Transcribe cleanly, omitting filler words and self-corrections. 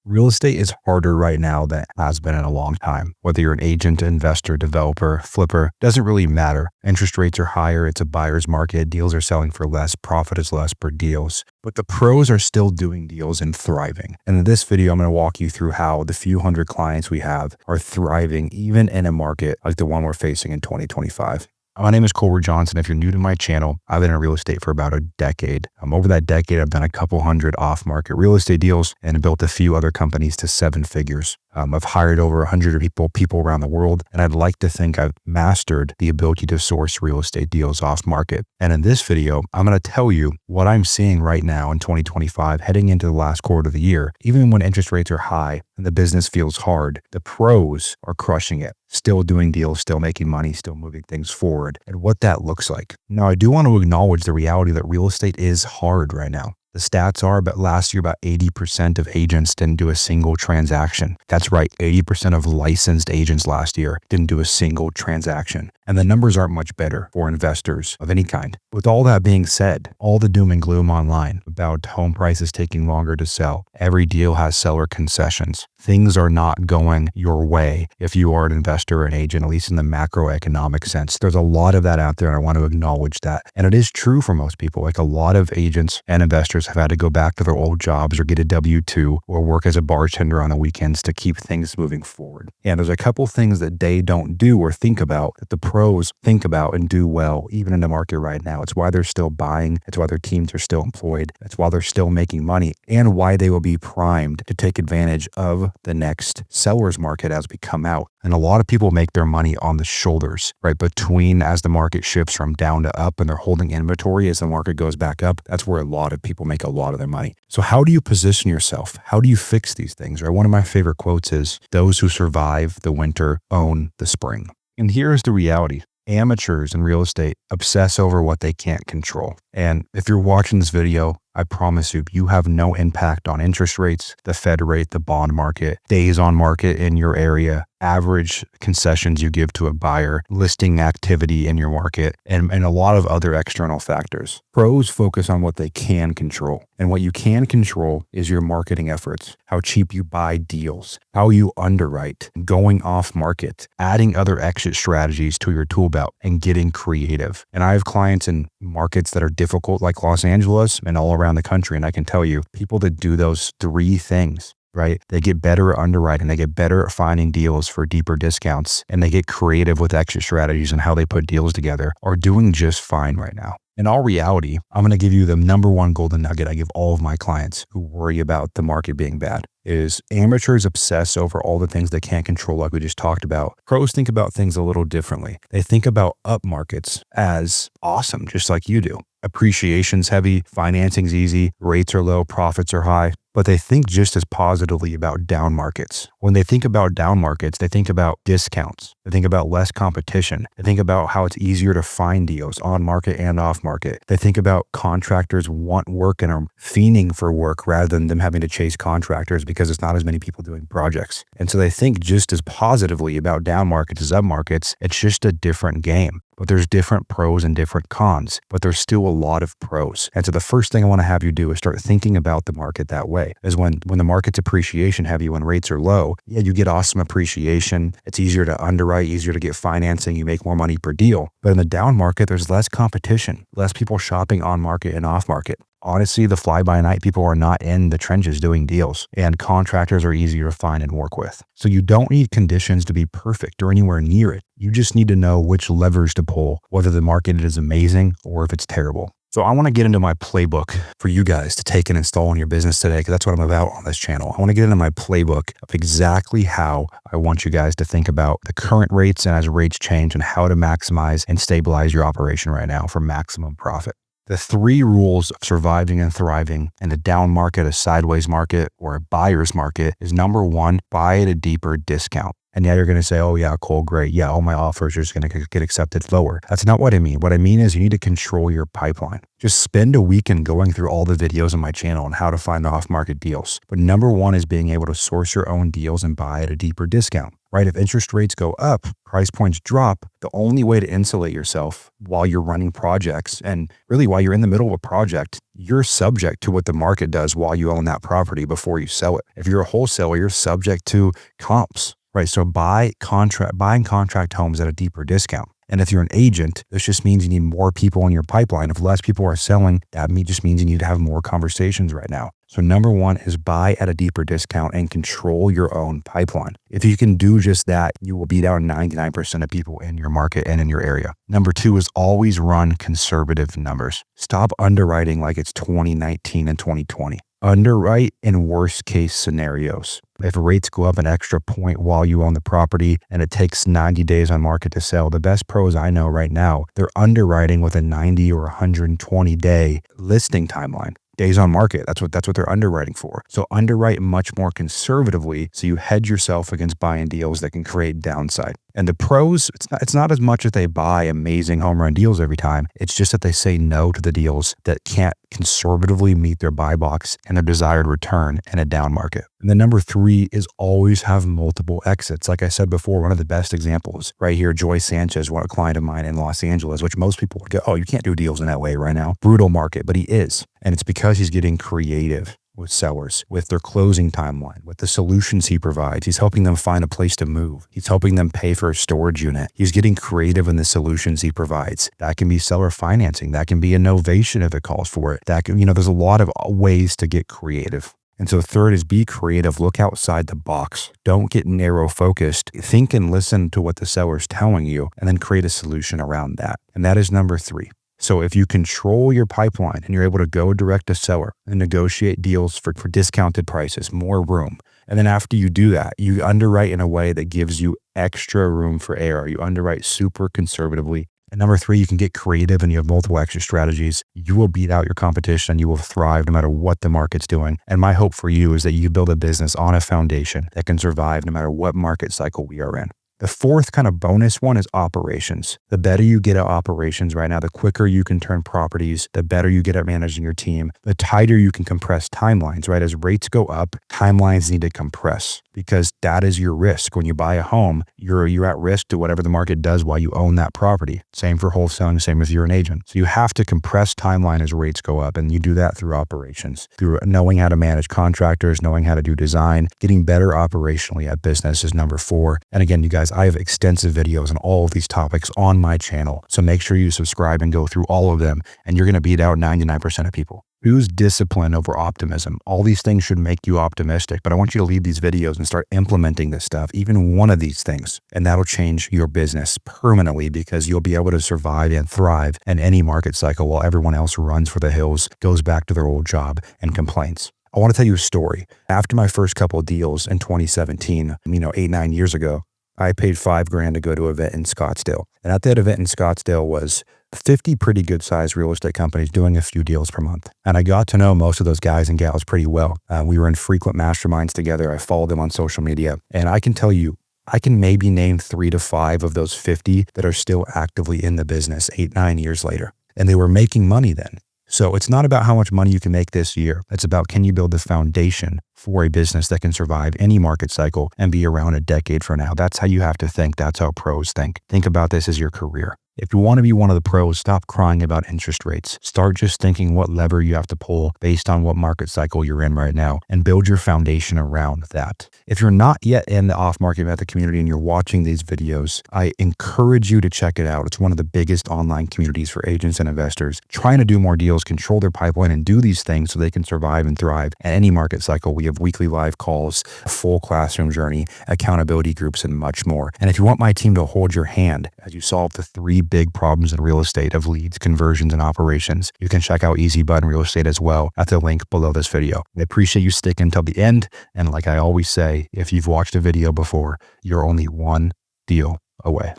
Real estate is harder right now than it has been in a long time. Whether you're an agent, investor, developer, flipper, doesn't really matter. Interest rates are higher. It's a buyer's market. Deals are selling for less. Profit is less per deals. But the pros are still doing deals and thriving. And in this video, I'm going to walk you through how the few hundred clients we have are thriving even in a market like the one we're facing in 2025. My name is Ruud-Johnson. If you're new to my channel, I've been in real estate for about a decade. Over that decade, I've done a couple hundred off-market real estate deals and built a few other companies to 7 figures. I've hired over 100 people around the world, and I'd like to think I've mastered the ability to source real estate deals off-market. And in this video, I'm going to tell you what I'm seeing right now in 2025, heading into the last quarter of the year. Even when interest rates are high and the business feels hard, the pros are crushing it. Still doing deals, still making money, still moving things forward, and what that looks like. Now, I do want to acknowledge the reality that real estate is hard right now. The stats are, but last year, about 80% of agents didn't do a single transaction. That's right, 80% of licensed agents last year didn't do a single transaction. And the numbers aren't much better for investors of any kind. With all that being said, all the doom and gloom online about home prices taking longer to sell, every deal has seller concessions. Things are not going your way if you are an investor or an agent, at least in the macroeconomic sense. There's a lot of that out there, and I want to acknowledge that. And it is true for most people. Like a lot of agents and investors have had to go back to their old jobs or get a W-2 or work as a bartender on the weekends to keep things moving forward. And there's a couple things that they don't do or think about that the pros think about and do well, even in the market right now. It's why they're still buying. It's why their teams are still employed. It's why they're still making money, and why they will be primed to take advantage of the next seller's market as we come out. And a lot of people make their money on the shoulders, right? Between as the market shifts from down to up and they're holding inventory as the market goes back up, that's where a lot of people make a lot of their money. So how do you position yourself? How do you fix these things, right? One of my favorite quotes is, "Those who survive the winter own the spring." And here's the reality. Amateurs in real estate obsess over what they can't control. And if you're watching this video, I promise you have no impact on interest rates, the Fed rate, the bond market, days on market in your area, average concessions you give to a buyer, listing activity in your market, and a lot of other external factors. Pros focus on what they can control. And what you can control is your marketing efforts, how cheap you buy deals, how you underwrite, going off market, adding other exit strategies to your tool belt, and getting creative. And I have clients in markets that are difficult like Los Angeles and all around the country. And I can tell you, people that do those 3 things, right? They get better at underwriting, they get better at finding deals for deeper discounts, and they get creative with exit strategies and how they put deals together, are doing just fine right now. In all reality, I'm going to give you the number one golden nugget I give all of my clients who worry about the market being bad. Is amateurs obsess over all the things they can't control, like we just talked about. Pros think about things a little differently. They think about up markets as awesome, just like you do. Appreciation's heavy, financing's easy, rates are low, profits are high. But they think just as positively about down markets. When they think about down markets, they think about discounts. They think about less competition. They think about how it's easier to find deals on market and off market. They think about contractors want work and are fiending for work rather than them having to chase contractors because it's not as many people doing projects. And so they think just as positively about down markets as up markets. It's just a different game. But there's different pros and different cons, but there's still a lot of pros. And so the first thing I want to have you do is start thinking about the market that way. Is when the market's appreciation heavy, when rates are low, yeah, you get awesome appreciation. It's easier to underwrite, easier to get financing. You make more money per deal. But in the down market, there's less competition, less people shopping on market and off market. Honestly, the fly-by-night people are not in the trenches doing deals, and contractors are easier to find and work with. So you don't need conditions to be perfect or anywhere near it. You just need to know which levers to pull, whether the market is amazing or if it's terrible. So I want to get into my playbook for you guys to take and install in your business today, because that's what I'm about on this channel. I want to get into my playbook of exactly how I want you guys to think about the current rates and as rates change, and how to maximize and stabilize your operation right now for maximum profit. The 3 rules of surviving and thriving in a down market, a sideways market, or a buyer's market is: number 1, buy at a deeper discount. And now you're going to say, oh yeah, cool, great. Yeah, all my offers are just going to get accepted lower. That's not what I mean. What I mean is you need to control your pipeline. Just spend a weekend going through all the videos on my channel on how to find off-market deals. But number one is being able to source your own deals and buy at a deeper discount, right? If interest rates go up, price points drop, the only way to insulate yourself while you're running projects and really while you're in the middle of a project, you're subject to what the market does while you own that property before you sell it. If you're a wholesaler, you're subject to comps, right? So buying contract homes at a deeper discount. And if you're an agent, this just means you need more people in your pipeline. If less people are selling, that just means you need to have more conversations right now. So number one is buy at a deeper discount and control your own pipeline. If you can do just that, you will beat out 99% of people in your market and in your area. Number two is always run conservative numbers. Stop underwriting like it's 2019 and 2020. Underwrite in worst case scenarios. If rates go up an extra point while you own the property and it takes 90 days on market to sell, the best pros I know right now, they're underwriting with a 90 or 120 day listing timeline. Days on market. That's what they're underwriting for. So underwrite much more conservatively so you hedge yourself against buying deals that can create downside. And the pros, it's not as much that they buy amazing home run deals every time. It's just that they say no to the deals that can't conservatively meet their buy box and their desired return in a down market. And then number three is always have multiple exits. Like I said before, one of the best examples right here, Joy Sanchez, a client of mine in Los Angeles, which most people would go, oh, you can't do deals in LA right now. Brutal market, but he is. And it's because he's getting creative with sellers, with their closing timeline, with the solutions he provides. He's helping them find a place to move. He's helping them pay for a storage unit. He's getting creative in the solutions he provides. That can be seller financing. That can be innovation if it calls for it. That can, there's a lot of ways to get creative. And so third is be creative. Look outside the box. Don't get narrow focused. Think and listen to what the seller's telling you and then create a solution around that. And that is number three. So if you control your pipeline and you're able to go direct to seller and negotiate deals for discounted prices, more room. And then after you do that, you underwrite in a way that gives you extra room for error. You underwrite super conservatively. And number three, you can get creative and you have multiple exit strategies. You will beat out your competition. You will thrive no matter what the market's doing. And my hope for you is that you build a business on a foundation that can survive no matter what market cycle we are in. The fourth kind of bonus one is operations. The better you get at operations right now, the quicker you can turn properties, the better you get at managing your team, the tighter you can compress timelines, right? As rates go up, timelines need to compress because that is your risk. When you buy a home, you're at risk to whatever the market does while you own that property. Same for wholesaling, same if you're an agent. So you have to compress timeline as rates go up, and you do that through operations, through knowing how to manage contractors, knowing how to do design, getting better operationally at business is number four. And again, you guys, I have extensive videos on all of these topics on my channel. So make sure you subscribe and go through all of them, and you're going to beat out 99% of people. Choose discipline over optimism. All these things should make you optimistic, but I want you to leave these videos and start implementing this stuff, even one of these things, and that'll change your business permanently because you'll be able to survive and thrive in any market cycle while everyone else runs for the hills, goes back to their old job, and complains. I want to tell you a story. After my first couple of deals in 2017, 8-9 years ago, I paid $5,000 to go to an event in Scottsdale. And at that event in Scottsdale was 50 pretty good sized real estate companies doing a few deals per month. And I got to know most of those guys and gals pretty well. We were in frequent masterminds together. I followed them on social media. And I can tell you, I can maybe name 3 to 5 of those 50 that are still actively in the business 8-9 years later. And they were making money then. So it's not about how much money you can make this year. It's about, can you build the foundation for a business that can survive any market cycle and be around a decade from now? That's how you have to think. That's how pros think. Think about this as your career. If you want to be one of the pros, stop crying about interest rates. Start just thinking what lever you have to pull based on what market cycle you're in right now and build your foundation around that. If you're not yet in the off-market method community and you're watching these videos, I encourage you to check it out. It's one of the biggest online communities for agents and investors trying to do more deals, control their pipeline, and do these things so they can survive and thrive at any market cycle. We have weekly live calls, a full classroom journey, accountability groups, and much more. And if you want my team to hold your hand as you solve the 3 big problems in real estate of leads, conversions, and operations, you can check out Easy Button Real Estate as well at the link below this video. I appreciate you sticking until the end. And like I always say, if you've watched a video before, you're only one deal away.